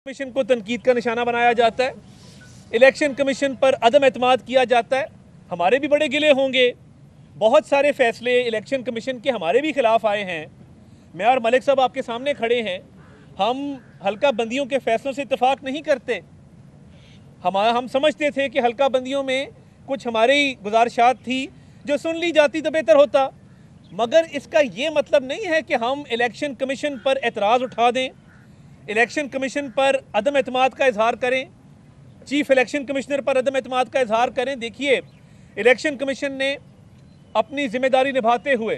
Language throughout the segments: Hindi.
कमीशन को तनकीद का निशाना बनाया जाता है, इलेक्शन कमीशन पर अदम एतमाद किया जाता है। हमारे भी बड़े गिले होंगे, बहुत सारे फैसले इलेक्शन कमीशन के हमारे भी खिलाफ आए हैं। मैं और मलिक साहब आपके सामने खड़े हैं, हम हल्का बंदियों के फैसलों से इत्तेफाक नहीं करते। हम समझते थे कि हल्का बंदियों में कुछ हमारी गुजारिशात थी जो सुन ली जाती तो बेहतर होता, मगर इसका ये मतलब नहीं है कि हम इलेक्शन कमीशन पर एतराज़ उठा दें, इलेक्शन कमीशन पर अदम एतमाद का इजहार करें, चीफ इलेक्शन कमिश्नर पर अदम एतमाद का इजहार करें। देखिए, इलेक्शन कमीशन ने अपनी जिम्मेदारी निभाते हुए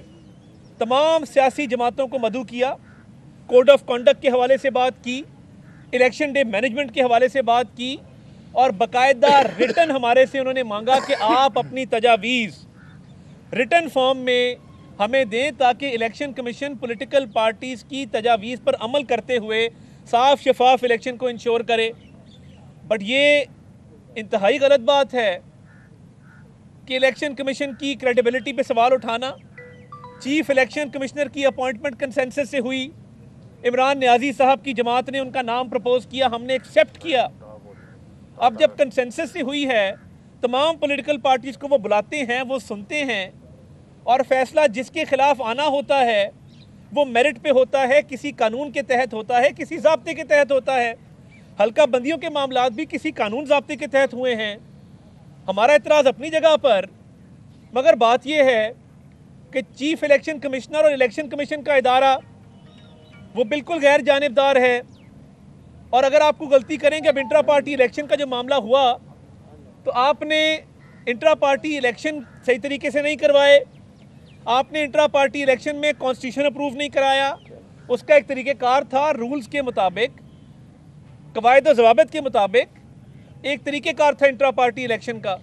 तमाम सियासी जमातों को मदऊ किया, कोड ऑफ कंडक्ट के हवाले से बात की, इलेक्शन डे मैनेजमेंट के हवाले से बात की और बाकायदा रिटर्न हमारे से उन्होंने मांगा कि आप अपनी तजावीज़ रिटर्न फॉर्म में हमें दें ताकि इलेक्शन कमीशन पॉलिटिकल पार्टीज़ की तजावीज़ पर अमल करते हुए साफ शफाफ इलेक्शन को इंश्योर करे। बट ये इंतहाई गलत बात है कि इलेक्शन कमीशन की क्रेडिबिलिटी पे सवाल उठाना। चीफ इलेक्शन कमिश्नर की अपॉइंटमेंट कंसेंसस से हुई, इमरान नियाजी साहब की जमात ने उनका नाम प्रपोज किया, हमने एक्सेप्ट किया। अब जब कंसेंसस से हुई है, तमाम पॉलिटिकल पार्टीज़ को वो बुलाते हैं, वो सुनते हैं और फैसला जिसके खिलाफ आना होता है वो मेरिट पे होता है, किसी कानून के तहत होता है, किसी ज़ाब्ते के तहत होता है। हल्का बंदियों के मामलात भी किसी कानून ज़ाब्ते के तहत हुए हैं। हमारा एतराज़ अपनी जगह पर, मगर बात यह है कि चीफ इलेक्शन कमिश्नर और इलेक्शन कमीशन का इदारा वो बिल्कुल गैर जानिबदार है। और अगर आपको गलती करेंगे, अब इंट्रा पार्टी इलेक्शन का जो मामला हुआ तो आपने इंट्रा पार्टी इलेक्शन सही तरीके से नहीं करवाए, आपने इंट्रा पार्टी इलेक्शन में कॉन्स्टिट्यूशन अप्रूव नहीं कराया। उसका एक तरीक़ेकार था, रूल्स के मुताबिक, कवायद और ज़वाबित के मुताबिक एक तरीक़ेकार था इंट्रा पार्टी इलेक्शन का।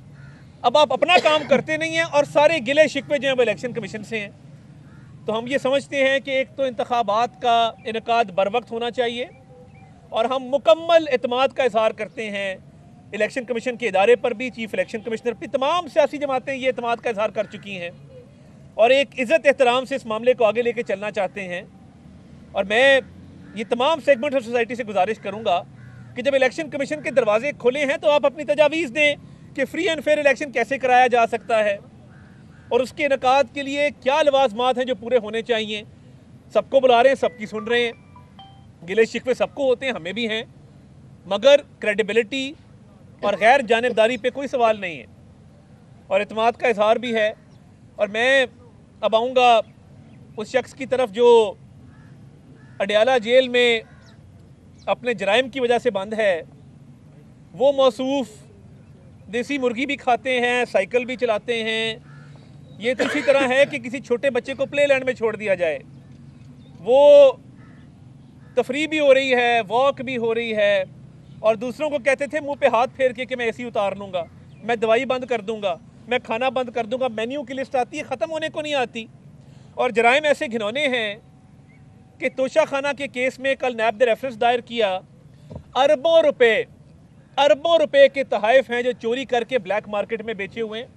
अब आप अपना काम करते नहीं हैं और सारे गिले शिकवे जो हैं वो इलेक्शन कमीशन से हैं। तो हम ये समझते हैं कि एक तो इंतखाबात का इनकाद बर वक्त होना चाहिए और हम मुकम्मल एतमाद का इजहार करते हैं इलेक्शन कमीशन के इदारे पर भी, चीफ इलेक्शन कमिश्नर पर। तमाम सियासी जमातें ये एतमाद का इजहार कर चुकी हैं और एक इज़्ज़त एहतराम से इस मामले को आगे लेके चलना चाहते हैं। और मैं ये तमाम सेगमेंट ऑफ सोसाइटी से गुजारिश करूँगा कि जब इलेक्शन कमीशन के दरवाजे खुले हैं तो आप अपनी तजावीज़ दें कि फ्री एंड फेयर इलेक्शन कैसे कराया जा सकता है और उसके इनकाद के लिए क्या लवाजमात हैं जो पूरे होने चाहिए। सबको बुला रहे हैं, सबकी सुन रहे हैं, गिले शिकवे सबको होते हैं, हमें भी हैं, मगर क्रेडिबिलिटी और गैर जानिबदारी पे कोई सवाल नहीं है और एतमाद का इजहार भी है। और मैं अब आऊँगा उस शख्स की तरफ जो अडयाला जेल में अपने जराइम की वजह से बंद है। वो मौसूफ देसी मुर्गी भी खाते हैं, साइकिल भी चलाते हैं। ये तो इसी तरह है कि किसी छोटे बच्चे को प्ले लैंड में छोड़ दिया जाए। वो तफरी भी हो रही है, वॉक भी हो रही है और दूसरों को कहते थे मुंह पे हाथ फेर के कि मैं एसी उतार लूँगा, मैं दवाई बंद कर दूँगा, मैं खाना बंद कर दूँगा। मेन्यू की लिस्ट आती है, ख़त्म होने को नहीं आती। और जराइम ऐसे घिनौने हैं कि तोशा खाना के केस में कल नैब ने रेफरेंस दायर किया। अरबों रुपए के तहाइफ हैं जो चोरी करके ब्लैक मार्केट में बेचे हुए हैं।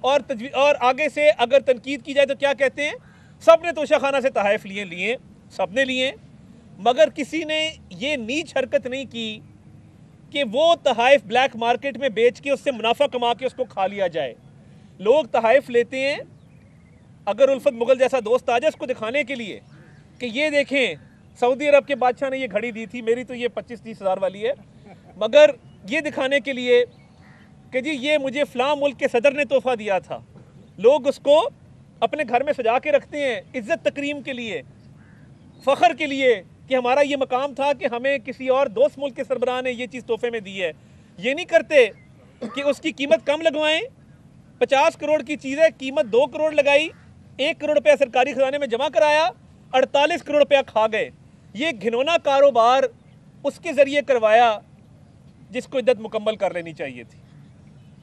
और आगे से अगर तनकीद की जाए तो क्या कहते हैं, सब ने तोशा खाना से तहाइफ लिए, सब ने लिए, मगर किसी ने ये नीच हरकत नहीं की कि वो तहाइफ ब्लैक मार्केट में बेच के उससे मुनाफा कमा के उसको खा लिया जाए। लोग तहाइफ लेते हैं, अगर उल्फत मुगल जैसा दोस्त आ जाए उसको दिखाने के लिए कि ये देखें सऊदी अरब के बादशाह ने ये घड़ी दी थी, मेरी तो ये 25-30 हज़ार वाली है, मगर ये दिखाने के लिए कि जी ये मुझे फ़लाँ मुल्क के सदर ने तोहफ़ा दिया था। लोग उसको अपने घर में सजा के रखते हैं इज़्ज़त तकरीम के लिए, फ़ख्र के लिए कि हमारा ये मकाम था कि हमें किसी और दोस्त मुल्क के सरबराह ने ये चीज़ तोहफे में दी है। ये नहीं करते कि उसकी कीमत कम लगवाएं। 50 करोड़ की चीज़ है, कीमत 2 करोड़ लगाई, 1 करोड़ रुपया सरकारी खजाने में जमा कराया, 48 करोड़ रुपया खा गए। ये घिनौना कारोबार उसके ज़रिए करवाया जिसको इद्दत मुकम्मल कर लेनी चाहिए थी।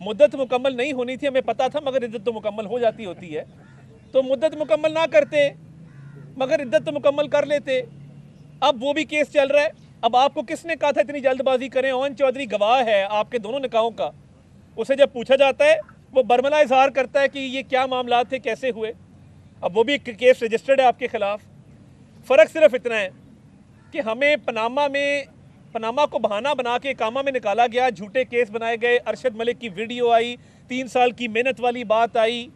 मुद्दत मुकम्मल नहीं होनी थी, हमें पता था, मगर इद्दत तो मुकम्मल हो जाती होती है। तो मुद्दत मुकम्मल ना करते मगर इद्दत तो मुकम्मल कर लेते। अब वो भी केस चल रहा है। अब आपको किसने कहा था इतनी जल्दबाजी करें? ओवन चौधरी गवाह है आपके दोनों निकाहों का। उसे जब पूछा जाता है वो बरमला इजहार करता है कि ये क्या मामला थे, कैसे हुए। अब वो भी केस रजिस्टर्ड है आपके ख़िलाफ़। फ़र्क सिर्फ इतना है कि हमें पनामा में पनामा को बहाना बना के कामा में निकाला गया, झूठे केस बनाए गए, अरशद मलिक की वीडियो आई, 3 साल की मेहनत वाली बात आई,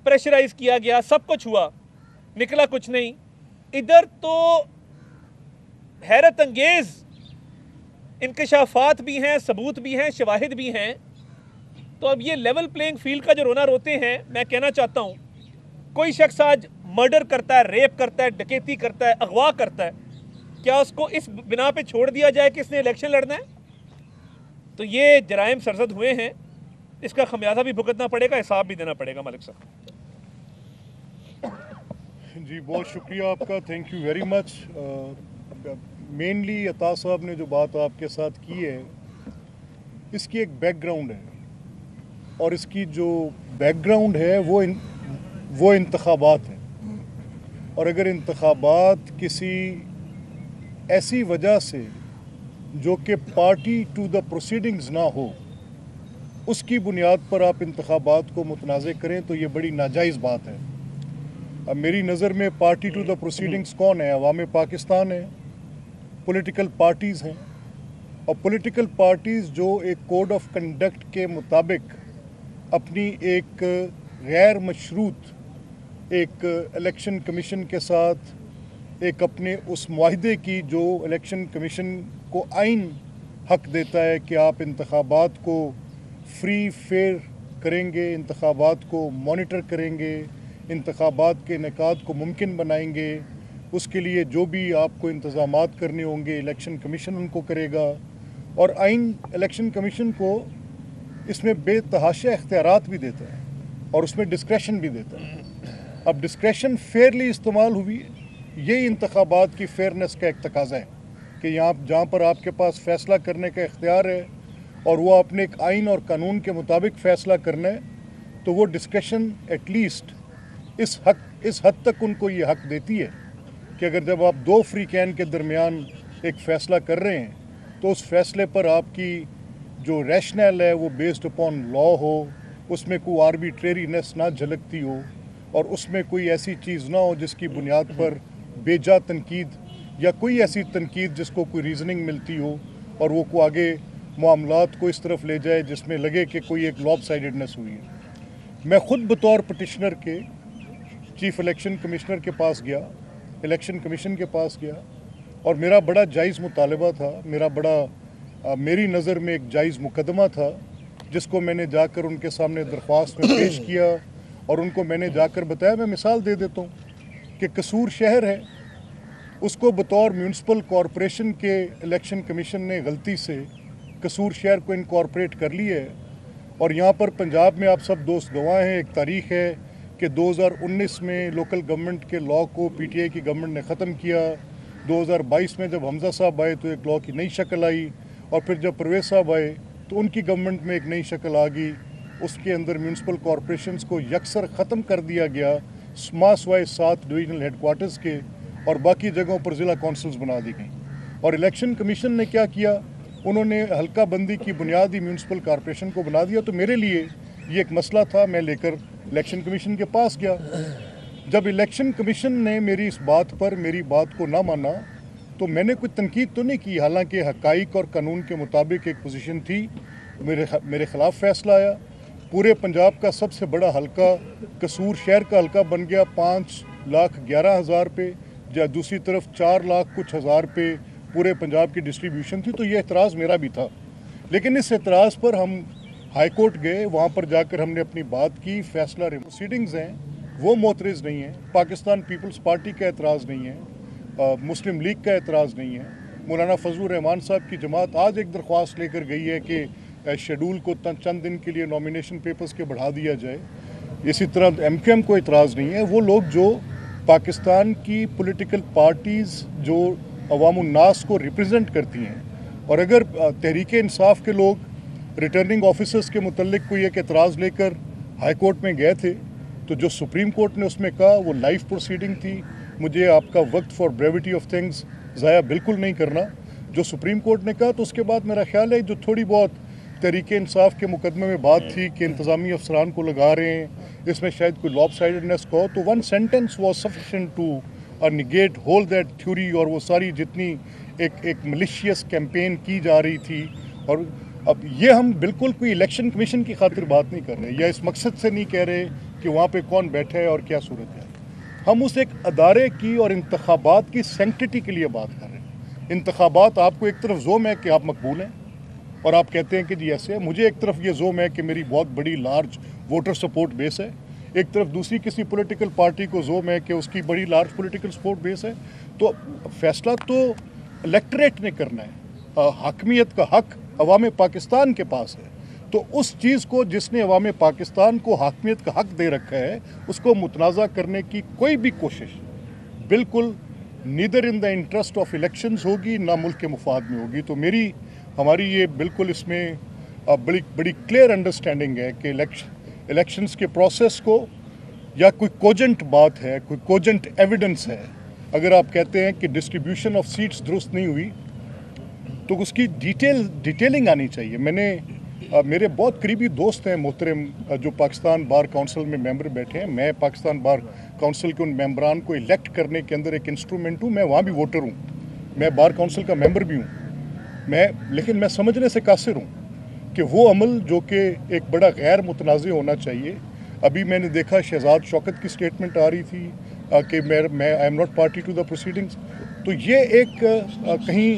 प्रेशराइज किया गया, सब कुछ हुआ, निकला कुछ नहीं। इधर तो हैरत अंगेज इंकशाफात भी हैं, सबूत भी हैं, शवाहिद भी हैं। तो अब ये लेवल प्लेइंग फील्ड का जो रोना रोते हैं, मैं कहना चाहता हूँ, कोई शख्स आज मर्डर करता है, रेप करता है, डकैती करता है, अगवा करता है, क्या उसको इस बिना पे छोड़ दिया जाए कि इसने इलेक्शन लड़ना है? तो ये जराइम सरजद हुए हैं, इसका खमियाजा भी भुगतना पड़ेगा, हिसाब भी देना पड़ेगा। मलिक साहब जी बहुत शुक्रिया आपका, thank you very much. Mainly अता साहब ने जो बात आपके साथ की है, इसकी एक बैकग्राउंड है, और इसकी जो बैकग्राउंड है वो इंतखाबात है। और अगर इंतखाबात किसी ऐसी वजह से जो कि पार्टी टू द प्रोसीडिंग्स ना हो, उसकी बुनियाद पर आप इंतखाबात को मुतनाज़ करें तो ये बड़ी नाजायज़ बात है। अब मेरी नज़र में पार्टी टू द प्रोसीडिंग्स कौन है? अवाम पाकिस्तान है, पॉलिटिकल पार्टीज़ हैं, और पॉलिटिकल पार्टीज़ जो एक कोड ऑफ कंडक्ट के मुताबिक अपनी एक गैर मशरूत एक इलेक्शन कमीशन के साथ एक अपने उस मुआहदे की जो इलेक्शन कमीशन को आइन हक देता है कि आप इंतखाबात को फ्री फेयर करेंगे, इंतखाबात को मॉनिटर करेंगे, इंतखाबात के इनेकाद को मुमकिन बनाएंगे, उसके लिए जो भी आपको इंतज़ामात करने होंगे इलेक्शन कमीशन उनको करेगा। और आइन इलेक्शन कमीशन को इसमें बेतहाशा इख्तियारात भी देता है और उसमें डिस्क्रेशन भी देता है। अब डिस्क्रेशन फेयरली इस्तेमाल हुई है, यही इंतखाबात की फेयरनेस का एक तकाज़ा है कि यहाँ जहाँ पर आपके पास फ़ैसला करने का इख्तियार है और वो अपने एक आइन और कानून के मुताबिक फ़ैसला करना है, तो वो डिस्क्रेशन एटलीस्ट इस हद तक उनको ये हक देती है कि अगर जब आप दो फ्री कैन के दरमियान एक फ़ैसला कर रहे हैं तो उस फैसले पर आपकी जो रैशनल है वो बेस्ड अपॉन लॉ हो, उसमें कोई आर्बिट्रेरीनेस ना झलकती हो और उसमें कोई ऐसी चीज़ ना हो जिसकी बुनियाद पर बेजा तनकीद या कोई ऐसी तनकीद जिसको कोई रीज़निंग मिलती हो और वो को आगे मामलात को इस तरफ ले जाए जिसमें लगे कि कोई एक लॉपसाइडेडनेस हुई है। मैं ख़ुद बतौर पटिशनर के चीफ इलेक्शन कमिश्नर के पास गया, इलेक्शन कमीशन के पास गया, और मेरा बड़ा जायज़ मुतालबा था, मेरी नज़र में एक जायज़ मुकदमा था जिसको मैंने जाकर उनके सामने दरख्वास्त में पेश किया और उनको मैंने जाकर बताया। मैं मिसाल दे देता हूँ कि कसूर शहर है, उसको बतौर म्यूनसिपल कॉरपोरेशन के इलेक्शन कमीशन ने गलती से कसूर शहर को इनकॉर्पोरेट कर लिया है। और यहाँ पर पंजाब में आप सब दोस्त गवाह हैं, एक तारीख़ है कि 2019 में लोकल गवर्नमेंट के लॉ को पीटीआई की गवर्नमेंट ने ख़त्म किया। 2022 में जब हमज़ा साहब आए तो एक लॉ की नई शक्ल आई, और फिर जब परवेज़ साहब आए तो उनकी गवर्नमेंट में एक नई शक्ल आ गई। उसके अंदर म्यूनसिपल कॉरपोरेशंस को यकसर ख़त्म कर दिया गया, स्मास वाइज 7 डिवीजनल हेडक्वार्टर्स के, और बाकी जगहों पर ज़िला कौंसल्स बना दी गई। और इलेक्शन कमीशन ने क्या किया, उन्होंने हल्का बंदी की बुनियादी म्यूनसिपल कॉरपोरेशन को बना दिया। तो मेरे लिए ये एक मसला था, मैं लेकर इलेक्शन कमीशन के पास गया। जब इलेक्शन कमीशन ने मेरी इस बात पर मेरी बात को ना माना तो मैंने कोई तनकीद तो नहीं की, हालांकि हक़ाइक़ और कानून के मुताबिक एक पोजीशन थी, मेरे ख़िलाफ़ फ़ैसला आया। पूरे पंजाब का सबसे बड़ा हल्का कसूर शहर का हल्का बन गया 5,11,000 पे, या दूसरी तरफ 4 लाख कुछ हज़ार पे पूरे पंजाब की डिस्ट्रीब्यूशन थी। तो ये एतराज़ मेरा भी था, लेकिन इस एतराज़ पर हम हाई कोर्ट गए, वहाँ पर जाकर हमने अपनी बात की, फ़ैसला प्रोसीडिंग्स हैं वो मोतरज़ नहीं है, पाकिस्तान पीपल्स पार्टी का एतराज़ नहीं है, मुस्लिम लीग का एतराज़ नहीं है। मौलाना फजलुर रहमान साहब की जमात आज एक दरख्वास्त लेकर गई है कि शेड्यूल को चंद दिन के लिए नॉमिनेशन पेपर्स के बढ़ा दिया जाए। इसी तरह MQM को एतराज़ नहीं है। वो लोग जो पाकिस्तान की पॉलिटिकल पार्टीज़ जो अवामुन्नास को रिप्रेजेंट करती हैं, और अगर तहरीक इंसाफ के लोग रिटर्निंग ऑफिसर्स के मुतल्लिक कोई एक एतराज़ लेकर हाई कोर्ट में गए थे, तो जो सुप्रीम कोर्ट ने उसमें कहा वो लाइव प्रोसीडिंग थी। मुझे आपका वक्त फॉर ब्रेविटी ऑफ थिंग्स ज़ाया बिल्कुल नहीं करना। जो सुप्रीम कोर्ट ने कहा, तो उसके बाद मेरा ख्याल है जो थोड़ी बहुत तहरीक इंसाफ के मुकदमे में बात थी कि इंतज़ामी अफसरान को लगा रहे हैं, इसमें शायद कोई लॉपसाइडेडनेस को, तो 1 sentence was sufficient to negate whole that theory, और वो सारी जितनी एक मलिशियस कैंपेन की जा रही थी। और अब ये हम बिल्कुल कोई इलेक्शन कमीशन की खातिर बात नहीं कर रहे, या इस मकसद से नहीं कह रहे कि वहाँ पे कौन बैठा है और क्या सूरत है। हम उस एक अदारे की और इंतखाबात की सेंक्टिटी के लिए बात कर रहे हैं। इंतखाबात, आपको एक तरफ जोम है कि आप मकबूल हैं और आप कहते हैं कि जी ऐसे है, मुझे एक तरफ ये जोम है कि मेरी बहुत बड़ी लार्ज वोटर सपोर्ट बेस है, एक तरफ दूसरी किसी पॉलिटिकल पार्टी को जोम है कि उसकी बड़ी लार्ज पॉलिटिकल सपोर्ट बेस है। तो फैसला तो इलेक्टरेट ने करना है। हकमियत का हक अवाम पाकिस्तान के पास है, तो उस चीज़ को जिसने अवाम पाकिस्तान को हकमियत का हक दे रखा है, उसको मुतनाज़ा करने की कोई भी कोशिश बिल्कुल neither in the interest of elections होगी, ना मुल्क के मुफाद में होगी। तो हमारी ये बिल्कुल इसमें बड़ी क्लियर अंडरस्टैंडिंग है कि इलेक्शंस के प्रोसेस को, या कोई कोजेंट बात है, कोई कोजेंट एविडेंस है, अगर आप कहते हैं कि डिस्ट्रीब्यूशन ऑफ सीट्स दुरुस्त नहीं हुई तो उसकी डिटेलिंग आनी चाहिए। मेरे बहुत करीबी दोस्त हैं मोहतरम, जो पाकिस्तान बार काउंसिल में मेंबर बैठे हैं। मैं पाकिस्तान बार काउंसिल के उन मेंबरान को इलेक्ट करने के अंदर एक इंस्ट्रूमेंट हूँ। मैं वहाँ भी वोटर हूँ, मैं बार काउंसिल का मेंबर भी हूँ। लेकिन मैं समझने से कासिर हूँ कि वो अमल जो कि एक बड़ा गैर मुतनाज़ होना चाहिए। अभी मैंने देखा शहजाद शौकत की स्टेटमेंट आ रही थी कि मैं I am not party to the proceedings. तो ये एक कहीं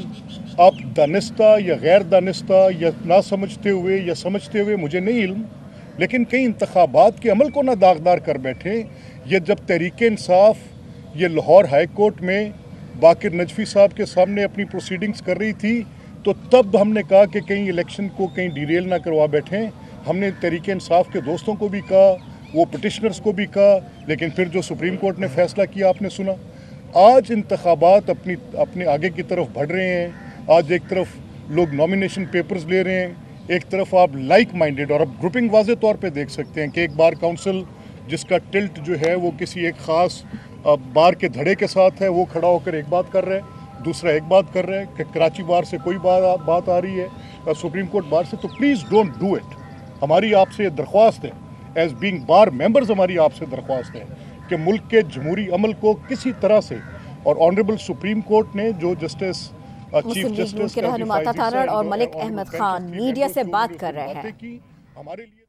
आप दानिस्ता या गैर दानिस्ता या ना समझते हुए या समझते हुए, मुझे नहीं इल्म, लेकिन कई इंतखाबात के अमल को ना दागदार कर बैठे। ये जब तहरीक इंसाफ ये लाहौर हाई कोर्ट में बाकिर नजफी साहब के सामने अपनी प्रोसीडिंग्स कर रही थी, तो तब हमने कहा कि कहीं इलेक्शन को कहीं डिरेल ना करवा बैठें। हमने तहरीक इंसाफ के दोस्तों को भी कहा, वो पिटिशनर्स को भी कहा, लेकिन फिर जो सुप्रीम कोर्ट ने फैसला किया आपने सुना। आज इंतखाबात अपने आगे की तरफ बढ़ रहे हैं। आज एक तरफ लोग नॉमिनेशन पेपर्स ले रहे हैं, एक तरफ आप लाइक माइंडेड, और अब ग्रुपिंग वाज़े तौर पे देख सकते हैं कि एक बार काउंसिल जिसका टिल्ट जो है वो किसी एक ख़ास बार के धड़े के साथ है, वो खड़ा होकर एक बात कर रहा है, दूसरा एक बात कर रहा है कि कराची बार से कोई बात आ रही है, सुप्रीम कोर्ट बार से। तो प्लीज़ डोंट डू इट। हमारी आपसे दरख्वास्त है, एज बीइंग बार मेंबर्स हमारी आपसे दरख्वास्त है कि मुल्क के जमहूरी अमल को किसी तरह से, और ऑनरेबल सुप्रीम कोर्ट ने जो जस्टिस चीफ जस्टिस के रहनुमा तारड़ और मलिक अहमद खान मीडिया से बात कर रहे हैं। हमारे लिए